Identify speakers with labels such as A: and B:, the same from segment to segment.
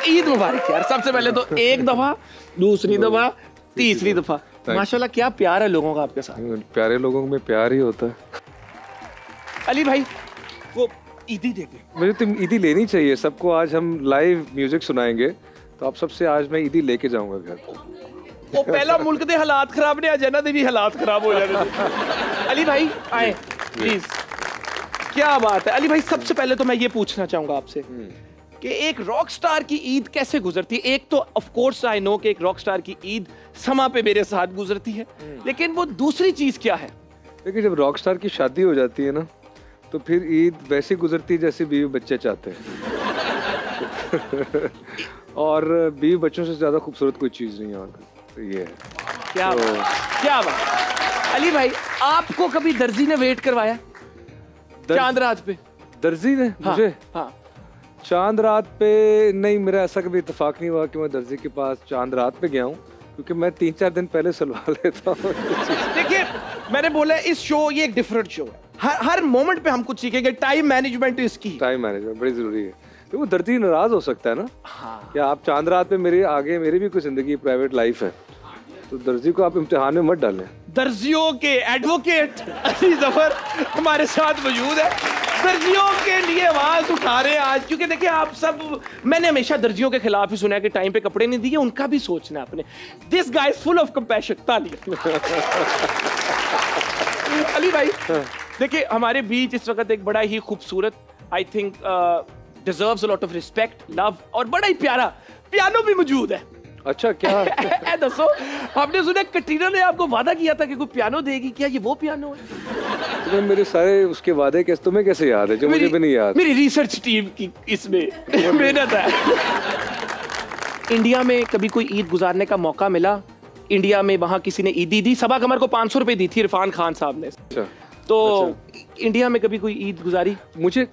A: ईद मुबारक यार, सबसे पहले तो एक दफा, दूसरी दफा, तीसरी दफा। माशाल्लाह क्या प्यार है लोगों का आपके साथ।
B: प्यारे लोगों में प्यार ही होता है।
A: अली भाई वो ईदी दे दे।
B: मुझे तो ईदी लेनी चाहिए सबको। आज हम लाइव म्यूजिक सुनाएंगे तो आप सबसे आज मैं ईदी लेके जाऊंगा घर।
A: वो पहला मुल्क दे हालात खराब ने अजना दे भी हालात खराब हो जाने। अली भाई आए प्लीज। क्या बात है अली भाई, सबसे पहले तो मैं ये पूछना चाहूंगा आपसे कि एक रॉक स्टार की ईद कैसे गुजरती है। एक तो ऑफ कोर्स आई नो कि एक रॉक स्टार की ईद समा पे मेरे साथ गुजरती है, लेकिन वो दूसरी चीज क्या है?
B: देखिए जब रॉक स्टार की शादी हो जाती है ना तो फिर ईद वैसे गुजरती है जैसे बीवी बच्चे चाहते हैं। और बीवी बच्चों से ज्यादा खूबसूरत कोई चीज नहीं है। तो ये है।
A: क्या बात। अली भाई आपको कभी दर्जी ने वेट करवाया चांद रात पे?
B: दर्जी ने मुझे?
A: हाँ।
B: चांद रात पे नहीं, मेरा ऐसा कभी इत्तेफाक नहीं हुआ कि मैं दर्जी के पास चांद रात पे गया हूँ, क्योंकि मैं 3-4 दिन पहले सिलवा लेता हूँ।
A: देखिए मैंने बोला इस शो ये एक डिफरेंट शो है, हर मोमेंट पे हम कुछ सीखेंगे। टाइम मैनेजमेंट इसकी,
B: टाइम मैनेजमेंट बड़ी जरूरी है। तो वो दर्जी नाराज हो सकता है ना।
A: हाँ।
B: क्या आप चांद रात पे मेरे आगे, मेरी भी कोई जिंदगी प्राइवेट लाइफ है, तो दर्जी को आप इम्तिहान में मत डालें।
A: दर्जियों के एडवोकेट अली जफर हमारे साथ मौजूद है। दर्जियों के लिए आवाज उठा रहे हैं आज, क्योंकि देखिए आप सब, मैंने हमेशा दर्जियों के खिलाफ ही सुना है कि टाइम पे कपड़े नहीं दिए, उनका भी सोचना आपने। This guy is full of compassion. ताली। अली भाई देखिए हमारे बीच इस वक्त एक बड़ा ही खूबसूरत, I think deserves a lot of respect, love और बड़ा ही प्यारा पियानो भी मौजूद है।
B: अच्छा क्या?
A: दसो, आपने सुना कटरीना ने आपको वादा किया था कि कोई पियानो देगी, क्या ये वो पियानो है?
B: तुम्हें मेरे सारे उसके वादे कैसे, तुम्हें कैसे याद है जो मुझे भी नहीं याद?
A: मेरी रिसर्च टीम की इसमें मेहनत है। इंडिया में कभी कोई ईद गुजारने का मौका मिला? इंडिया में वहाँ किसी ने ईदी दी? सबा कमर को 500 रुपए दी थी इरफान खान साहब ने।
B: अच्छा।
A: तो इंडिया में कभी कोई ईद गुजारी?
B: मुझे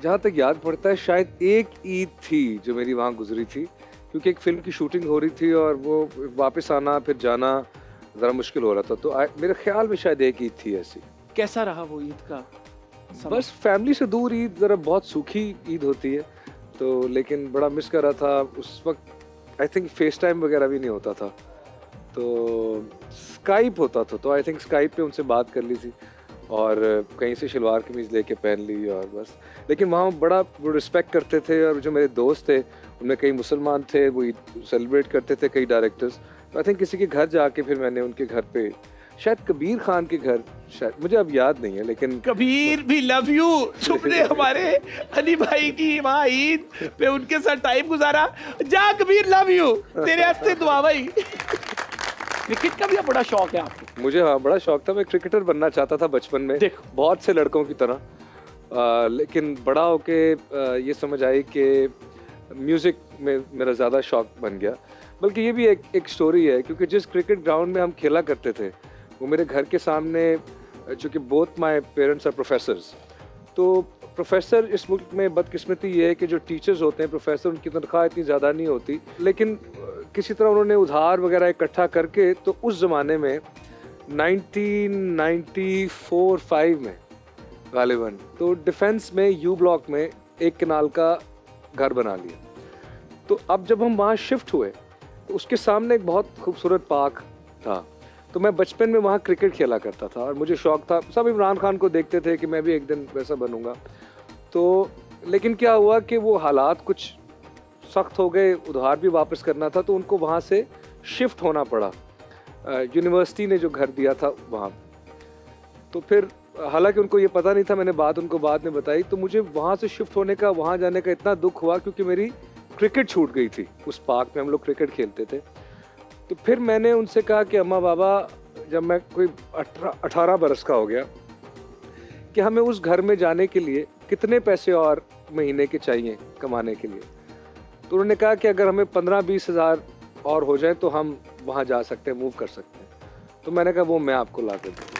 B: जहाँ तक याद पड़ता है शायद एक ईद थी जो मेरी वहाँ गुजरी थी, क्योंकि एक फिल्म की शूटिंग हो रही थी और वो वापस आना फिर जाना ज़रा मुश्किल हो रहा था। तो मेरे ख्याल में शायद एक ईद थी ऐसी।
A: कैसा रहा वो ईद का?
B: बस फैमिली से दूर ईद ज़रा बहुत सूखी ईद होती है, तो लेकिन बड़ा मिस कर रहा था उस वक्त। आई थिंक फेस टाइम वगैरह भी नहीं होता था, तो स्काइप होता था, तो आई थिंक स्काइप पे उनसे बात कर ली थी और कहीं से शलवार कमीज़ लेके पहन ली और बस। लेकिन वहाँ बड़ा वो रिस्पेक्ट करते थे, और जो मेरे दोस्त थे उनमें कई मुसलमान थे, वो सेलिब्रेट करते थे, कई डायरेक्टर्स। तो आई थिंक किसी के घर जाके फिर मैंने उनके घर पे, शायद कबीर खान के घर, शायद मुझे अब याद नहीं है, लेकिन
A: कबीर भी लव यू, तुमने हमारे अली भाई की वहाँ ईद पे उनके साथ टाइम गुजारा। जा कबीर लव यू, तेरे हस्ते दुआ भाई। क्रिकेट का भी बड़ा शौक है आपको?
B: मुझे हाँ बड़ा शौक था। मैं क्रिकेटर बनना चाहता था बचपन में, बहुत से लड़कों की तरह। लेकिन बड़ा होके ये समझ आई कि म्यूज़िक में मेरा ज़्यादा शौक बन गया। बल्कि ये भी एक स्टोरी है, क्योंकि जिस क्रिकेट ग्राउंड में हम खेला करते थे वो मेरे घर के सामने, चूँकि both my parents are professors, तो प्रोफेसर इस मुल्क में बदकिस्मती ये है कि जो टीचर्स होते हैं प्रोफेसर, उनकी तनख्वाह इतनी ज़्यादा नहीं होती, लेकिन किसी तरह उन्होंने उधार वगैरह इकट्ठा करके, तो उस ज़माने में 1994-5 में गालिबन, तो डिफेंस में यू ब्लॉक में एक कनाल का घर बना लिया। तो अब जब हम वहाँ शिफ्ट हुए तो उसके सामने एक बहुत खूबसूरत पार्क था, तो मैं बचपन में वहाँ क्रिकेट खेला करता था और मुझे शौक था। सब इमरान खान को देखते थे कि मैं भी एक दिन वैसा बनूंगा। तो लेकिन क्या हुआ कि वो हालात कुछ सख्त हो गए, उधार भी वापस करना था, तो उनको वहाँ से शिफ्ट होना पड़ा। यूनिवर्सिटी ने जो घर दिया था वहाँ, तो फिर हालांकि उनको ये पता नहीं था, मैंने बात उनको बाद में बताई, तो मुझे वहाँ से शिफ्ट होने का, वहाँ जाने का इतना दुख हुआ क्योंकि मेरी क्रिकेट छूट गई थी। उस पार्क में हम लोग क्रिकेट खेलते थे। तो फिर मैंने उनसे कहा कि अम्मा बाबा, जब मैं कोई 18 बरस का हो गया, कि हमें उस घर में जाने के लिए कितने पैसे और महीने के चाहिए कमाने के लिए। तो उन्होंने कहा कि अगर हमें 15-20 हज़ार और हो जाए तो हम वहाँ जा सकते हैं, मूव कर सकते हैं। तो मैंने कहा वो मैं आपको ला कर दूँगा।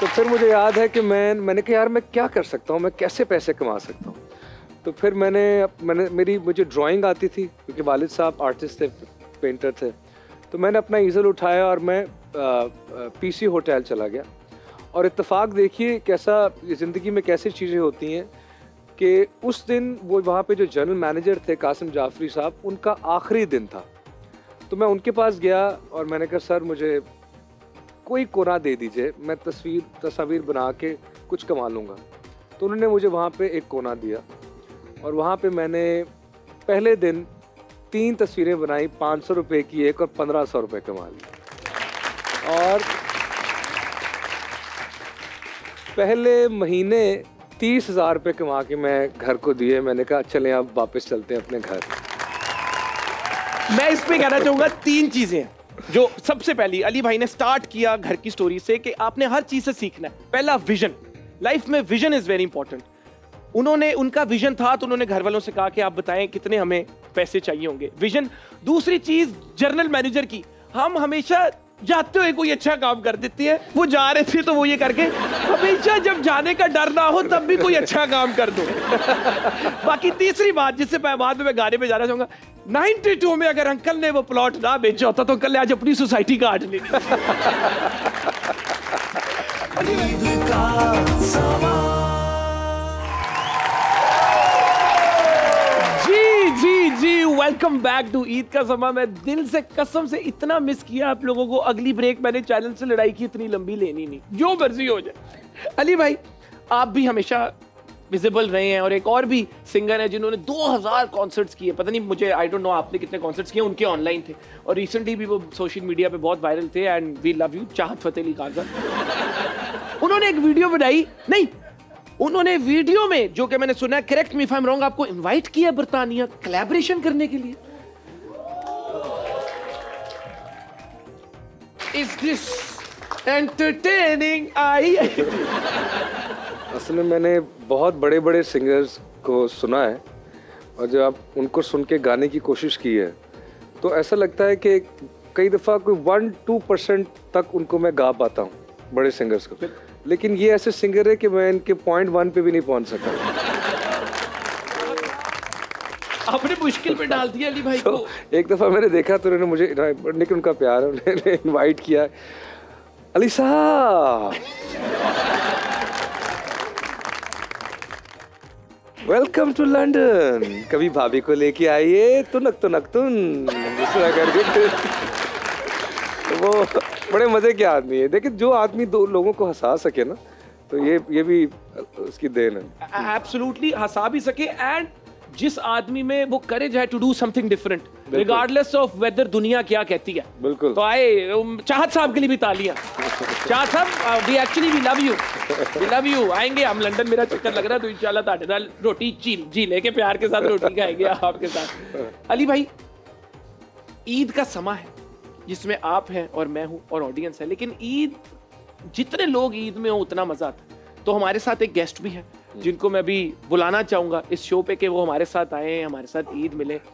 B: फिर मुझे याद है कि मैंने कहा यार मैं क्या कर सकता हूँ, मैं कैसे पैसे कमा सकता हूँ। तो फिर मुझे ड्राइंग आती थी, क्योंकि वालिद साहब आर्टिस्ट थे, पेंटर थे। तो मैंने अपना ईज़ल उठाया और मैं पीसी होटल चला गया। और इत्तेफाक देखिए कैसा ज़िंदगी में कैसी चीज़ें होती हैं कि उस दिन वो वहाँ पे जो जनरल मैनेजर थे कासिम जाफरी साहब, उनका आखिरी दिन था। तो मैं उनके पास गया और मैंने कहा सर मुझे कोई कोना दे दीजिए, मैं तस्वीर बना के कुछ कमा लूँगा। तो उन्होंने मुझे वहाँ पे एक कोना दिया और वहाँ पे मैंने पहले दिन 3 तस्वीरें बनाई, 500 रुपये की एक और 1500 रुपये कमा ली। और पहले महीने 30,000 रुपये कमा के मैं घर को दिए। मैंने कहा चलें अब वापस चलते हैं अपने घर।
A: मैं इस पे कहना चाहूंगा 3 चीजें जो सबसे पहली अली भाई ने स्टार्ट किया घर की स्टोरी से कि आपने हर चीज से सीखना है। पहला विजन, लाइफ में विजन इज वेरी इंपॉर्टेंट। उनका विजन था तो उन्होंने घर वालों से कहा कि आप बताएं कितने हमें पैसे चाहिए होंगे, विजन। दूसरी चीज जनरल मैनेजर की, हम हमेशा जाते हुए कोई अच्छा काम कर देते हैं, वो जा रहे थे तो वो ये करके, हमेशा जब जाने का डर ना हो तब भी कोई अच्छा काम कर दो। बाकी तीसरी बात जिससे बाद में मैं गाने पे जाना चाहूंगा, 92 में अगर अंकल ने वो प्लॉट ना बेचा होता तो अंकल ने आज अपनी सोसाइटी काट ली। जी वेलकम बैक टू ईद का समा। मैं दिल से कसम से इतना मिस किया आप लोगों को। अगली ब्रेक मैंने चैनल से लड़ाई की, इतनी लंबी लेनी नहीं, जो मर्जी हो जाए। अली भाई आप भी हमेशा विजिबल रहे हैं और एक और भी सिंगर है जिन्होंने 2000 कॉन्सर्ट्स किए। पता नहीं मुझे, आई डोंट नो आपने कितने कॉन्सर्ट्स किए, उनके ऑनलाइन थे और रिसेंटली भी वो सोशल मीडिया पे बहुत वायरल थे। एंड वी लव यू, चाहत फतेह अली खान साहब। उन्होंने एक वीडियो बनाई, नहीं उन्होंने वीडियो में, जो कि मैंने सुना है, correct me if I am wrong, आपको इनवाइट किया बर्तानिया कोलैबोरेशन करने के लिए। Is this entertaining?
B: असल में मैंने बहुत बड़े बड़े सिंगर्स को सुना है और जब आप उनको सुन के गाने की कोशिश की है तो ऐसा लगता है कि कई दफ़ा कोई 1-2% तक उनको मैं गा पाता हूँ, बड़े सिंगर्स को। लेकिन ये ऐसे सिंगर है कि मैं इनके 0.1 पे भी नहीं पहुँच सका।
A: आपने मुश्किल पे डाल दिया अली भाई को।
B: एक दफ़ा मैंने देखा तो उन्होंने मुझे, लेकिन उनका प्यार है, उन्होंने इन्वाइट किया, अली साहब वेलकम टू लंदन, कभी भाभी को लेके आइए, तुनक दूसरा करके। वो बड़े मजे के आदमी है। देखिए जो आदमी 2 लोगों को हंसा सके ना, तो ये भी उसकी देन है।
A: एब्सोल्युटली हंसा भी सके, एंड जिस आदमी में वो करेज है to do something different regardless of whether दुनिया क्या कहती है।
B: बिल्कुल।
A: तो आए चाहत साहब के लिए भी तालियां। चाहत साहब we actually we love you. आएंगे हम लंदन, मेरा चक्कर लग रहा है तो इंशाल्लाह ताड़े नाल रोटी जी लेके प्यार के साथ रोटी खाएंगे आपके साथ। अली भाई ईद का समा है जिसमें आप हैं और मैं हूं और ऑडियंस है, लेकिन ईद जितने लोग ईद में हो उतना मजा आता है। तो हमारे साथ एक गेस्ट भी है जिनको मैं भी बुलाना चाहूंगा इस शो पे कि वो हमारे साथ आए, हमारे साथ ईद मिले।